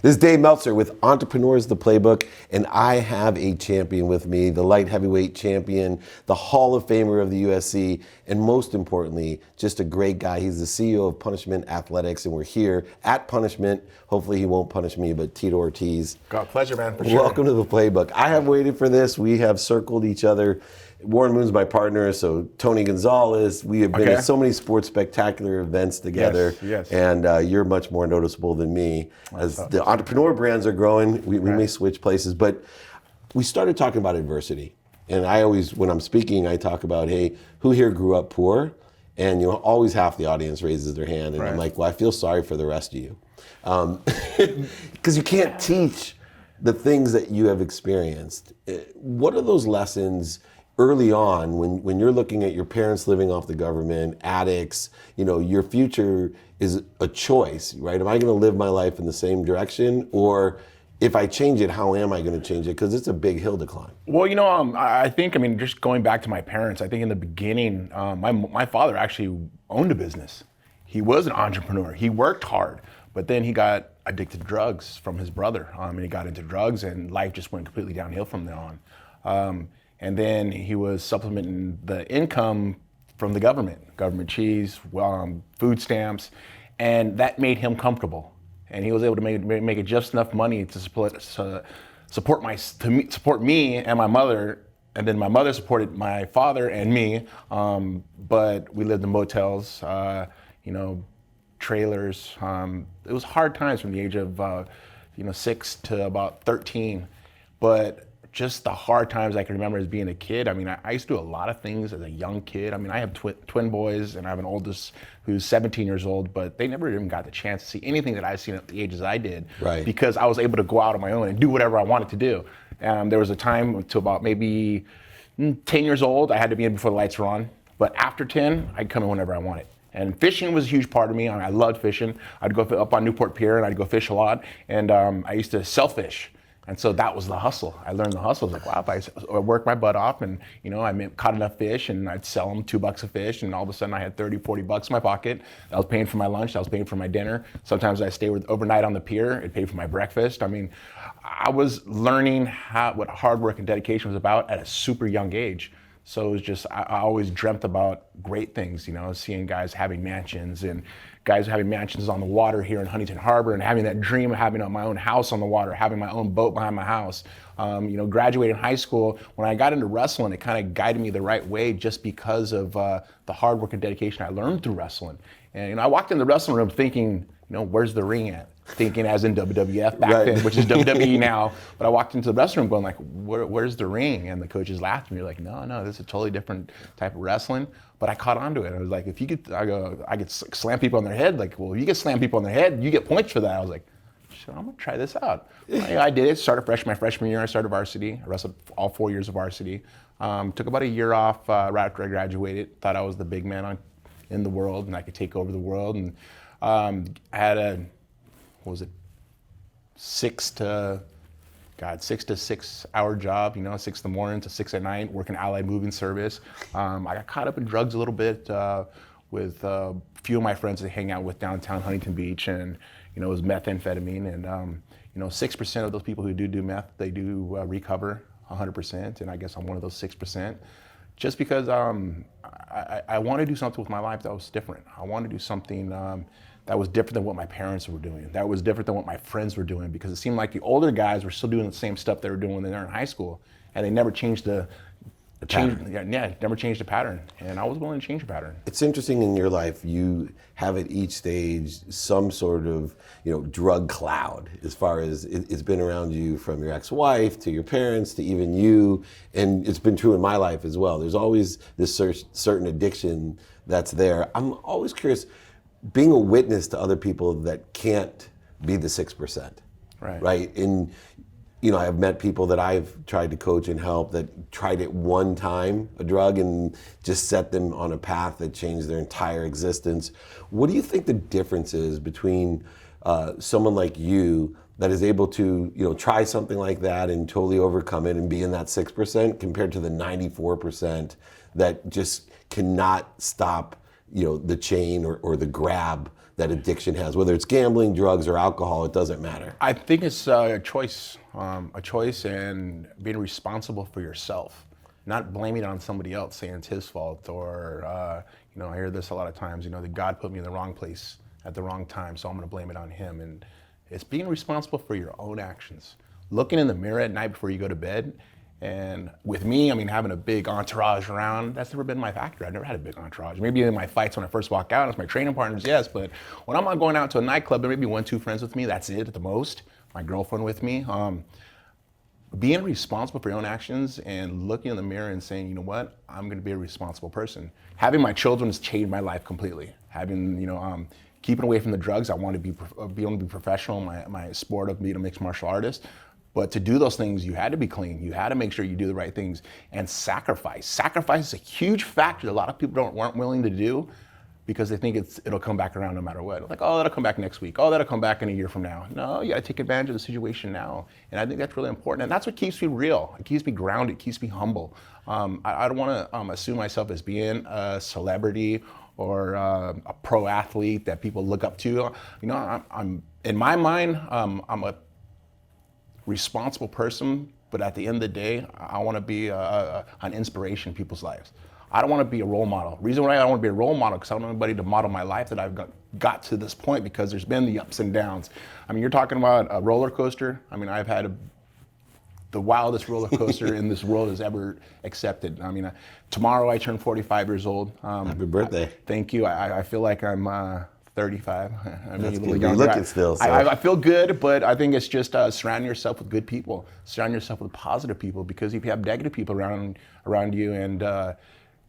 This is Dave Meltzer with Entrepreneurs, the Playbook, and I have a champion with me, the light heavyweight champion, the Hall of Famer of the UFC, and most importantly, just a great guy. He's the CEO of Punishment Athletics, and we're here at Punishment. Hopefully he won't punish me, but Tito Ortiz. God, pleasure, man, for sure. Welcome to the Playbook. I have waited for this. We have circled each other. Warren Moon's my partner, so Tony Gonzalez. We have been at so many sports spectacular events together, yes. And you're much more noticeable than me. As the entrepreneur brands are growing, we may switch places, but we started talking about adversity. And I always, when I'm speaking, I talk about, hey, who here grew up poor? And always half the audience raises their hand, and I'm like, well, I feel sorry for the rest of you. Because you can't teach the things that you have experienced. What are those lessons early on when you're looking at your parents living off the government, addicts, your future is a choice, right? Am I going to live my life in the same direction? Or if I change it, how am I going to change it? Because it's a big hill to climb. Well, I think, just going back to my parents, I think in the beginning, my father actually owned a business. He was an entrepreneur. He worked hard, but then he got addicted to drugs from his brother, and he got into drugs, and life just went completely downhill from there on. And then he was supplementing the income from the government cheese, food stamps, and that made him comfortable. And he was able to make just enough money to support me and my mother. And then my mother supported my father and me, but we lived in motels, trailers. It was hard times from the age of 6 to about 13, but just the hard times I can remember as being a kid. I used to do a lot of things as a young kid. I have twin boys, and I have an oldest who's 17 years old, but they never even got the chance to see anything that I've seen at the ages I did, because I was able to go out on my own and do whatever I wanted to do. There was a time to about maybe 10 years old, I had to be in before the lights were on, but after 10, I'd come in whenever I wanted. And fishing was a huge part of me. I loved fishing. I'd go up on Newport Pier and I'd go fish a lot, and I used to sell fish. And so that was the hustle. I learned the hustle. I was like, wow, if I worked my butt off and, I caught enough fish and I'd sell them $2 a fish, and all of a sudden I had 30, 40 bucks in my pocket. I was paying for my lunch, I was paying for my dinner. Sometimes I stayed overnight on the pier, it paid for my breakfast. I was learning what hard work and dedication was about at a super young age. So it was just, I always dreamt about great things, seeing guys having mansions and guys having mansions on the water here in Huntington Harbor, and having that dream of having my own house on the water, having my own boat behind my house. Graduating high school, when I got into wrestling, it kind of guided me the right way just because of the hard work and dedication I learned through wrestling. And I walked in the wrestling room thinking, where's the ring at? Thinking as in WWF back then, which is WWE now. But I walked into the wrestling room going like, where's the ring? And the coaches laughed at me, like, no, this is a totally different type of wrestling. But I caught on to it. I was like, I could slam people on their head. Like, well, if you get slam people on their head, you get points for that. I was like, I'm gonna try this out. I did it, started my freshman year, I started varsity. I wrestled all 4 years of varsity. Took about a year off right after I graduated. Thought I was the big man in the world and I could take over the world. And I had 6 to 6 hour job, 6 in the morning to 6 at night, working Allied Moving Service. I got caught up in drugs a little bit with a few of my friends that hang out with downtown Huntington Beach, and it was methamphetamine. And 6% of those people who do meth, they do recover 100%, and I guess I'm one of those 6%. Just because I want to do something with my life that was different. I want to do something that was different than what my parents were doing. That was different than what my friends were doing, because it seemed like the older guys were still doing the same stuff they were doing when they were in high school, and they never changed the pattern. Never changed the pattern, and I was willing to change the pattern. It's interesting in your life, you have at each stage some sort of drug cloud, as far as it's been around you, from your ex-wife to your parents to even you, and it's been true in my life as well. There's always this certain addiction that's there. I'm always curious, being a witness to other people that can't be the 6%, right? And I've met people that I've tried to coach and help that tried it one time, a drug, and just set them on a path that changed their entire existence. What do you think the difference is between someone like you that is able to try something like that and totally overcome it and be in that 6%, compared to the 94% that just cannot stop the chain or the grab that addiction has, whether it's gambling, drugs, or alcohol, it doesn't matter. I think it's a choice and being responsible for yourself, not blaming it on somebody else, saying it's his fault, or I hear this a lot of times, that God put me in the wrong place at the wrong time, so I'm going to blame it on him. And it's being responsible for your own actions. Looking in the mirror at night before you go to bed. And with me, having a big entourage around, that's never been my factor. I've never had a big entourage. Maybe in my fights when I first walk out, it's my training partners, yes, but when I'm not going out to a nightclub, there may be 1-2 friends with me, that's it at the most, my girlfriend with me. Being responsible for your own actions and looking in the mirror and saying, you know what, I'm gonna be a responsible person. Having my children has changed my life completely. Having, keeping away from the drugs, I want to be able to be professional in my sport of being a mixed martial artist. But to do those things, you had to be clean. You had to make sure you do the right things and sacrifice. Sacrifice is a huge factor that a lot of people weren't willing to do because they think it'll come back around no matter what. Like, oh, that'll come back next week. Oh, that'll come back in a year from now. No, you gotta take advantage of the situation now. And I think that's really important. And that's what keeps me real. It keeps me grounded, it keeps me humble. I don't wanna assume myself as being a celebrity or a pro athlete that people look up to. I'm in my mind, I'm a responsible person, but at the end of the day, I want to be an inspiration in people's lives. I don't want to be a role model. Reason why I don't want to be a role model because I don't want anybody to model my life that I've got to this point because there's been the ups and downs. You're talking about a roller coaster. I've had the wildest roller coaster in this world has ever accepted. Tomorrow I turn 45 years old. Happy birthday. Thank you. I feel like I'm 35. That's good. You're looking still. So. I feel good, but I think it's just surrounding yourself with good people, surrounding yourself with positive people, because if you have negative people around you and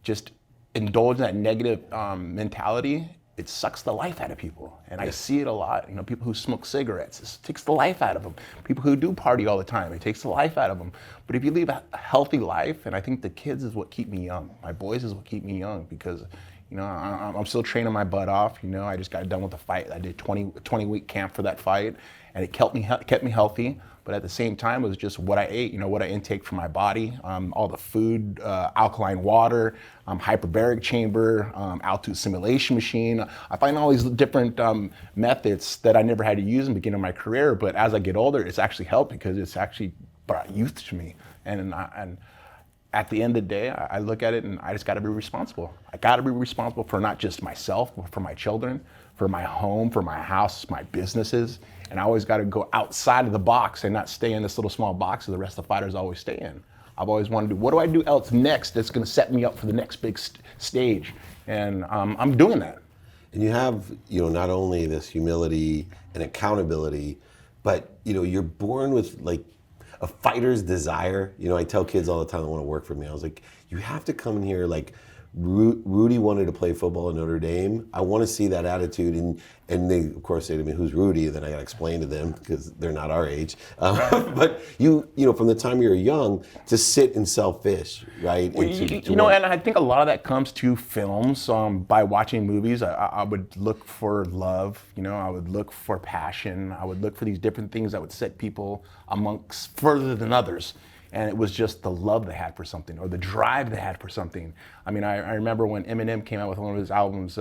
just indulge in that negative mentality, it sucks the life out of people. And I see it a lot. People who smoke cigarettes, it takes the life out of them. People who do party all the time, it takes the life out of them. But if you live a healthy life, and I think the kids is what keep me young. My boys is what keep me young because I'm still training my butt off. I just got done with the fight. I did 20-week camp for that fight, and it kept me healthy. But at the same time, it was just what I ate, what I intake from my body, all the food, alkaline water, hyperbaric chamber, altitude simulation machine. I find all these different methods that I never had to use in the beginning of my career. But as I get older, it's actually helped because it's actually brought youth to me. And at the end of the day, I look at it and I just got to be responsible. I got to be responsible for not just myself, but for my children, for my home, for my house, my businesses. And I always got to go outside of the box and not stay in this little small box that the rest of the fighters always stay in. I've always wanted to do, what do I do else next that's going to set me up for the next big stage? And I'm doing that. And you have, not only this humility and accountability, but, you're born with a fighter's desire. I tell kids all the time that want to work for me, I was like, you have to come in here like Rudy wanted to play football at Notre Dame. I want to see that attitude. And they, of course, say to me, who's Rudy? And then I got to explain to them because they're not our age. But from the time you were young, to sit and sell fish, right? Well, and I think a lot of that comes to films. By watching movies, I would look for love. I would look for passion. I would look for these different things that would set people amongst further than others. And it was just the love they had for something or the drive they had for something. I remember when Eminem came out with one of his albums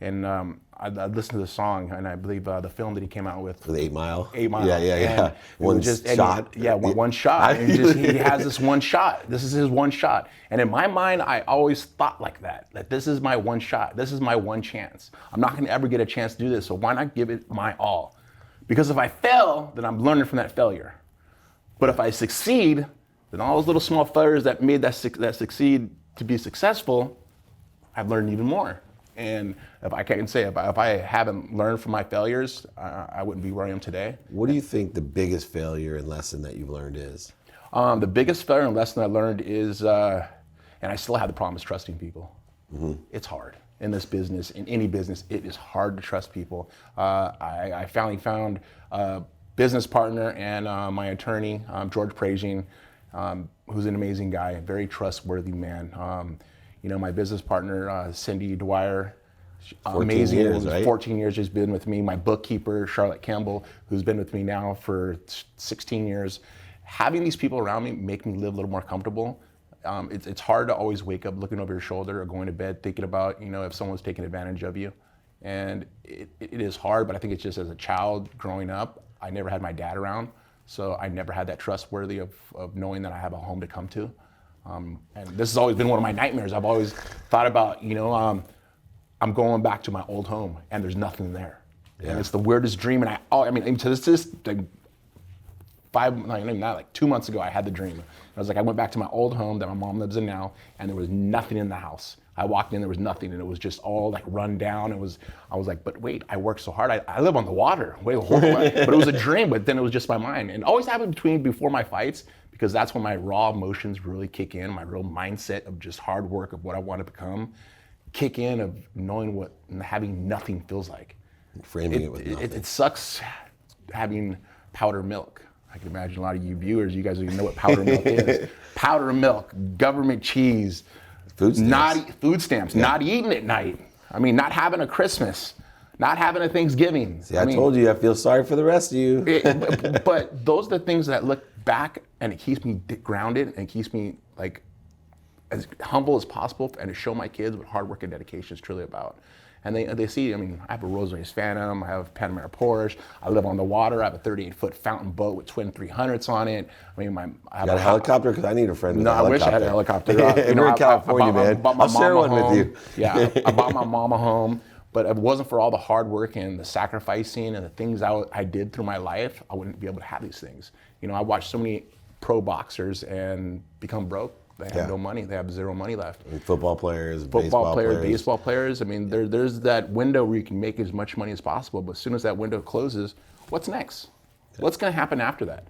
and I listened to the song and I believe the film that he came out with. For the 8 Mile? 8 Mile. Yeah. One shot? One shot. He has this one shot. This is his one shot. And in my mind, I always thought like that this is my one shot. This is my one chance. I'm not gonna ever get a chance to do this, so why not give it my all? Because if I fail, then I'm learning from that failure. But if I succeed, then all those little small failures that made that succeed to be successful, I've learned even more. And if I can say, if I haven't learned from my failures, I wouldn't be where I am today. What do you think the biggest failure and lesson that you've learned is? The biggest failure and lesson I learned is, and I still have the problem, is trusting people. Mm-hmm. It's hard. In this business, in any business, it is hard to trust people. I finally found business partner and my attorney, George Prazian, who's an amazing guy, a very trustworthy man. My business partner, Cindy Dwyer, amazing. 14 years, right? 14 years she's been with me. My bookkeeper, Charlotte Campbell, who's been with me now for 16 years. Having these people around me make me live a little more comfortable. It's hard to always wake up looking over your shoulder or going to bed thinking about, if someone's taking advantage of you. And it is hard, but I think it's just as a child growing up, I never had my dad around. So I never had that trustworthy of knowing that I have a home to come to. And this has always been one of my nightmares. I've always thought about, I'm going back to my old home and there's nothing there. Yeah. And it's the weirdest dream. And I mean, to this like 2 months ago, I had the dream. I was like, I went back to my old home that my mom lives in now, and there was nothing in the house. I walked in, there was nothing, and it was just all like run down. I was like, but wait, I worked so hard. I live on the water. Wait, hold on. But it was a dream, but then it was just my mind. And it always happened before my fights, because that's when my raw emotions really kick in, my real mindset of just hard work of what I want to become, kick in, of knowing what having nothing feels like. Framing it with nothing. It sucks having powder milk. I can imagine a lot of you viewers, you guys don't even know what powder milk is. Powder milk, government cheese, food stamps, yeah. Not eating at night. I mean, not having a Christmas, not having a Thanksgiving. See, I told you, I feel sorry for the rest of you. But those are the things that look back, and it keeps me grounded, and it keeps me like as humble as possible, and to show my kids what hard work and dedication is truly about. And they see, I mean, I have a Rolls-Royce Phantom, I have a Panamera Porsche, I live on the water, I have a 38-foot fountain boat with twin 300s on it. I mean, I have got a helicopter? Because I need a friend with a helicopter. No, I wish I had a helicopter. We're in California, man. I'll share one with you. Yeah, I bought my mom a home, but if it wasn't for all the hard work and the sacrificing and the things I did through my life, I wouldn't be able to have these things. I watched so many pro boxers and become broke. They have no money. They have zero money left. And football players, baseball players. I mean, there's that window where you can make as much money as possible. But as soon as that window closes, what's next? Yeah. What's going to happen after that?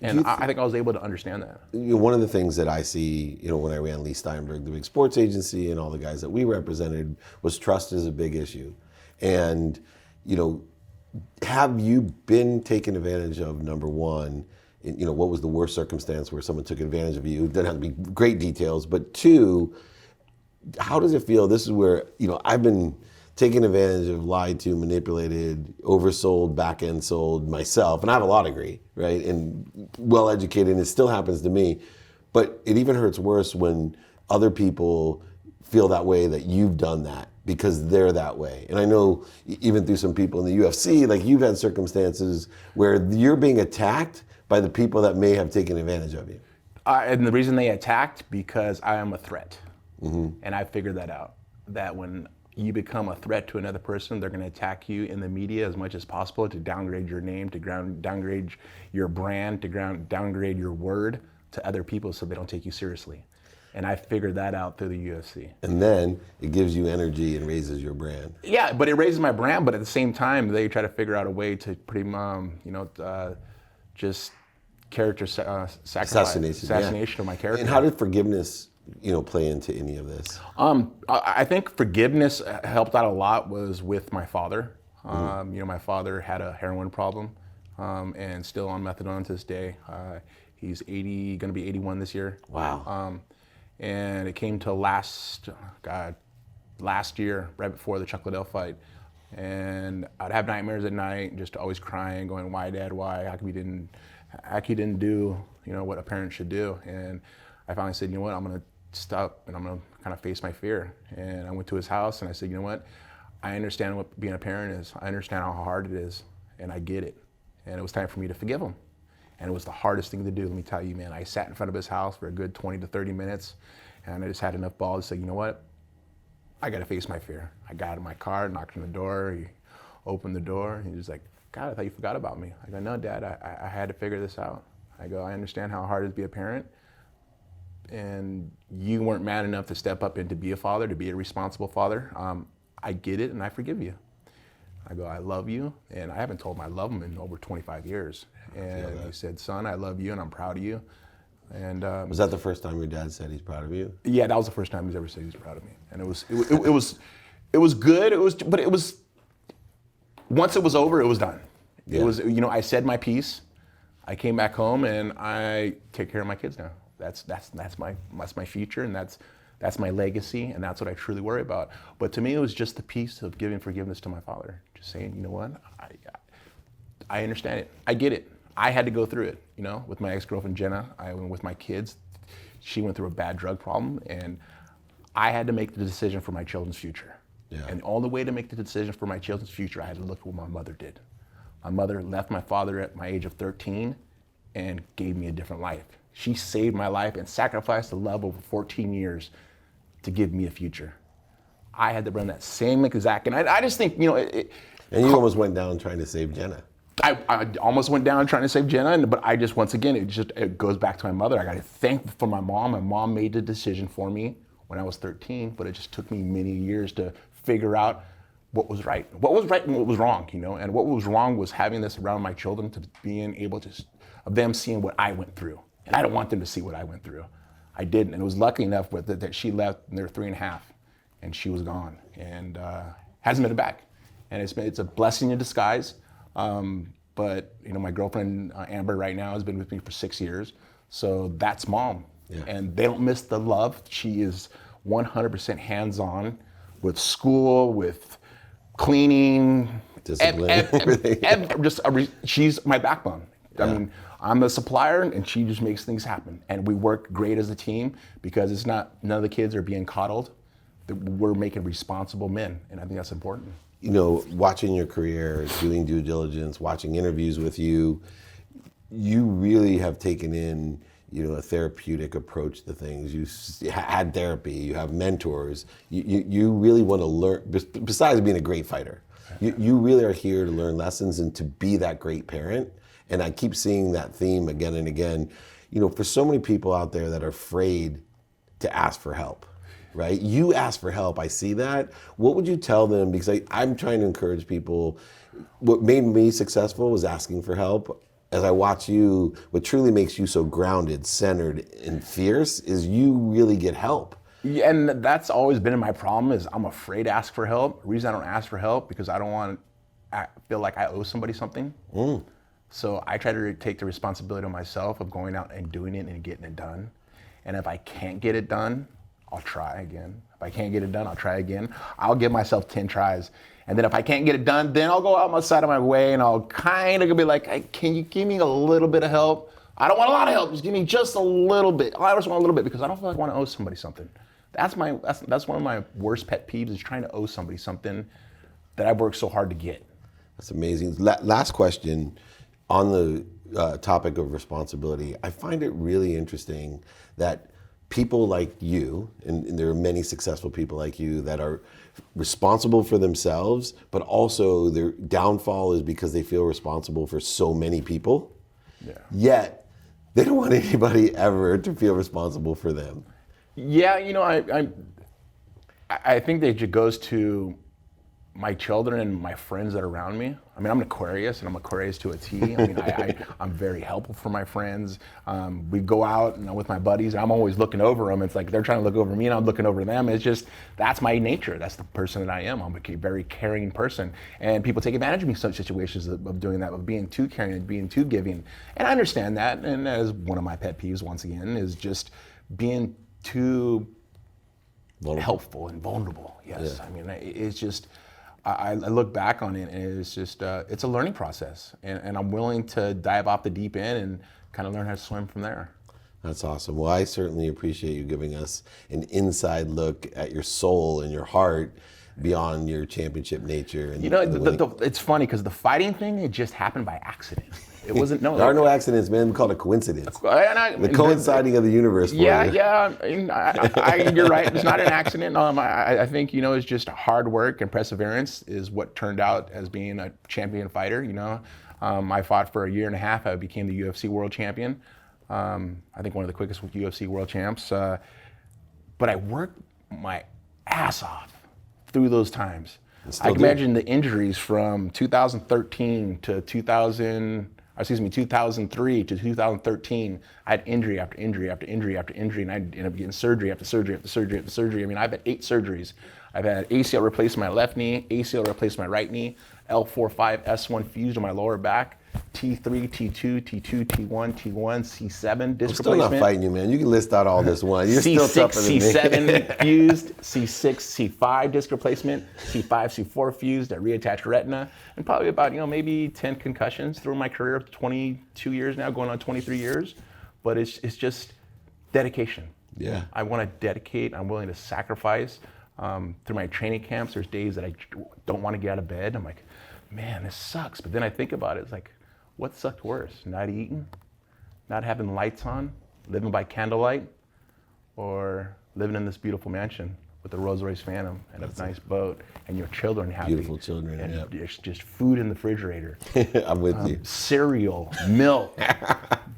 And I think I was able to understand that. One of the things that I see, when I ran Lee Steinberg, the big sports agency, and all the guys that we represented, was trust is a big issue. And, have you been taken advantage of, number one? What was the worst circumstance where someone took advantage of you? It doesn't have to be great details, but two, how does it feel? This is where, I've been taken advantage of, lied to, manipulated, oversold, back-end sold myself, and I have a law degree, right? And well-educated, and it still happens to me. But it even hurts worse when other people feel that way, that you've done that because they're that way. And I know even through some people in the UFC, like you've had circumstances where you're being attacked by the people that may have taken advantage of you. And the reason they attacked, because I am a threat. Mm-hmm. And I figured that out, that when you become a threat to another person, they're going to attack you in the media as much as possible to downgrade your name, to downgrade your brand, to downgrade your word to other people so they don't take you seriously. And I figured that out through the UFC. And then it gives you energy and raises your brand. Yeah, but it raises my brand, but at the same time, they try to figure out a way to pretty just character assassination of my character. And how did forgiveness, play into any of this? I think forgiveness helped out a lot was with my father. Mm-hmm. My father had a heroin problem, and still on methadone to this day. He's going to be 81 this year. Wow. And it came to last year, right before the Chuck Liddell fight. And I'd have nightmares at night, just always crying, going, "Why, Dad? Why? How come you didn't do, what a parent should do?" And I finally said, "You know what? I'm gonna stop and I'm gonna kind of face my fear." And I went to his house and I said, "You know what? I understand what being a parent is. I understand how hard it is, and I get it." And it was time for me to forgive him. And it was the hardest thing to do. Let me tell you, man. I sat in front of his house for a good 20 to 30 minutes, and I just had enough balls to say, "You know what? I got to face my fear." I got out of my car, knocked on the door, he opened the door, he was like, "God, I thought you forgot about me." I go, "No, Dad, I had to figure this out." I go, "I understand how hard it is to be a parent, and you weren't man enough to step up and to be a father, to be a responsible father. I get it, and I forgive you." I go, "I love you," and I haven't told him I love him in over 25 years. And he said, "Son, I love you, and I'm proud of you." And was that the first time your dad said he's proud of you? Yeah, that was the first time he's ever said he's proud of me, and it was good. But it was once it was over, it was done. Yeah. It was, I said my piece. I came back home, and I take care of my kids now. That's my future, and that's my legacy, and that's what I truly worry about. But to me, it was just the piece of giving forgiveness to my father, just saying, "You know what? I understand it. I get it. I had to go through it, with my ex-girlfriend Jenna, with my kids. She went through a bad drug problem, and I had to make the decision for my children's future. Yeah. And the only way to make the decision for my children's future, I had to look at what my mother did. My mother left my father at my age of 13 and gave me a different life. She saved my life and sacrificed the love over 14 years to give me a future. I had to run that same exact, and I just think, you know, and you almost went down trying to save Jenna. I almost went down trying to save Jenna, but I just, once again, it goes back to my mother. I got to thank for my mom. My mom made the decision for me when I was 13, but it just took me many years to figure out what was right and what was wrong, you know. And what was wrong was having this around my children, to being able to, of them seeing what I went through. And I don't want them to see what I went through. I didn't, and it was lucky enough with it that she left when they were 3.5, and she was gone, and hasn't been back. And it's a blessing in disguise. But you know, my girlfriend Amber right now has been with me for 6 years, so that's mom. Yeah. And they don't miss the love. She is 100% hands-on with school, with cleaning, Discipline, everything. She's my backbone. Yeah. I mean, I'm the supplier, and she just makes things happen. And we work great as a team because it's not, none of the kids are being coddled. We're making responsible men, and I think that's important. You know, watching your career, doing due diligence, watching interviews with you, you really have taken in, you know, a therapeutic approach to things. You had therapy, you have mentors. You really want to learn, besides being a great fighter, you really are here to learn lessons and to be that great parent. And I keep seeing that theme again and again. You know, for so many people out there that are afraid to ask for help, right? You ask for help, I see that. What would you tell them? Because I'm trying to encourage people. What made me successful was asking for help. As I watch you, what truly makes you so grounded, centered, and fierce is you really get help. Yeah, and that's always been my problem, is I'm afraid to ask for help. The reason I don't ask for help, because I don't want to feel like I owe somebody something. So I try to take the responsibility on myself of going out and doing it and getting it done. And if I can't get it done, I'll try again. If I can't get it done, I'll try again. I'll give myself 10 tries. And then if I can't get it done, then I'll go out my side of my way and I'll kind of be like, hey, can you give me a little bit of help? I don't want a lot of help, just give me just a little bit. I just want a little bit, because I don't feel like I want to owe somebody something. That's one of my worst pet peeves, is trying to owe somebody something that I've worked so hard to get. That's amazing. Last question on the topic of responsibility. I find it really interesting that people like you, and there are many successful people like you that are responsible for themselves, but also their downfall is because they feel responsible for so many people. Yeah. Yet they don't want anybody ever to feel responsible for them. Yeah, you know, I think that it goes to my children and my friends that are around me. I mean, I'm an Aquarius, and I'm Aquarius to a T. I mean, I'm very helpful for my friends. We go out with my buddies, and I'm always looking over them. It's like they're trying to look over me, and I'm looking over them. It's just, that's my nature. That's the person that I am. I'm a very caring person. And people take advantage of me in such situations of doing that, of being too caring and being too giving. And I understand that. And as one of my pet peeves, once again, is just being too helpful and vulnerable. Yes. Yeah. I mean, it's just, I look back on it, and it's just, it's a learning process, and I'm willing to dive off the deep end and kind of learn how to swim from there. That's awesome. Well, I certainly appreciate you giving us an inside look at your soul and your heart beyond your championship nature. And you know, it's funny, because the fighting thing, it just happened by accident. It wasn't, no. There are no accidents, man. We call it a coincidence. The coinciding of the universe. Yeah, you're right. It's not an accident. I think, you know, it's just hard work and perseverance is what turned out as being a champion fighter. You know, I fought for a year and a half. I became the UFC world champion. I think one of the quickest UFC world champs. But I worked my ass off through those times. I can imagine the injuries from 2013 to 2003 to 2013, I had injury after injury after injury after injury, and I ended up getting surgery after surgery after surgery after surgery. I mean, I've had 8 surgeries. I've had ACL replaced my left knee, ACL replaced my right knee, L4-5, S1 fused on my lower back, T3, T2, T2, T1, T1, C7 disc replacement. I'm still not fighting you, man. You can list out all this one. You're C6, still tougher than me. C7 fused, C6, C5 disc replacement, C5, C4 fused, I reattached retina, and probably about, you know, maybe 10 concussions through my career of 22 years now, going on 23 years. But it's just dedication. Yeah. I want to dedicate. I'm willing to sacrifice. Through my training camps, there's days that I don't want to get out of bed. I'm like, man, this sucks. But then I think about it. It's like, what sucked worse? Not eating, not having lights on, living by candlelight, or living in this beautiful mansion with a Rolls-Royce Phantom and a nice boat and your children happy. Beautiful children, and yeah. there's just food in the refrigerator. I'm with you. Cereal, milk,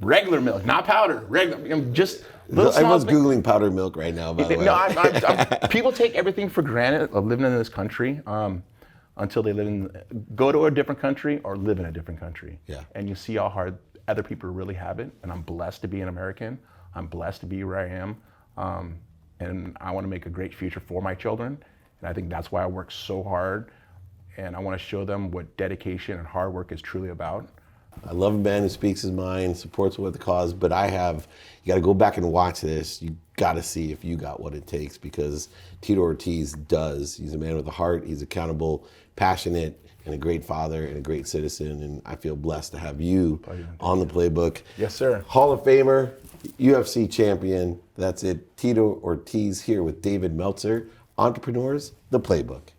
regular milk, not powder, regular, just little Everyone's small Googling powdered milk right now, by the way. No, people take everything for granted of living in this country until they go to a different country or live in a different country. Yeah. And you see how hard other people really have it. And I'm blessed to be an American. I'm blessed to be where I am. And I want to make a great future for my children. And I think that's why I work so hard. And I want to show them what dedication and hard work is truly about. I love a man who speaks his mind, supports what the cause, but you got to go back and watch this. You got to see if you got what it takes, because Tito Ortiz does. He's a man with a heart. He's accountable, passionate, and a great father and a great citizen. And I feel blessed to have you on the Playbook. Yes, sir. Hall of Famer, UFC champion. That's it. Tito Ortiz here with David Meltzer. Entrepreneurs, the Playbook.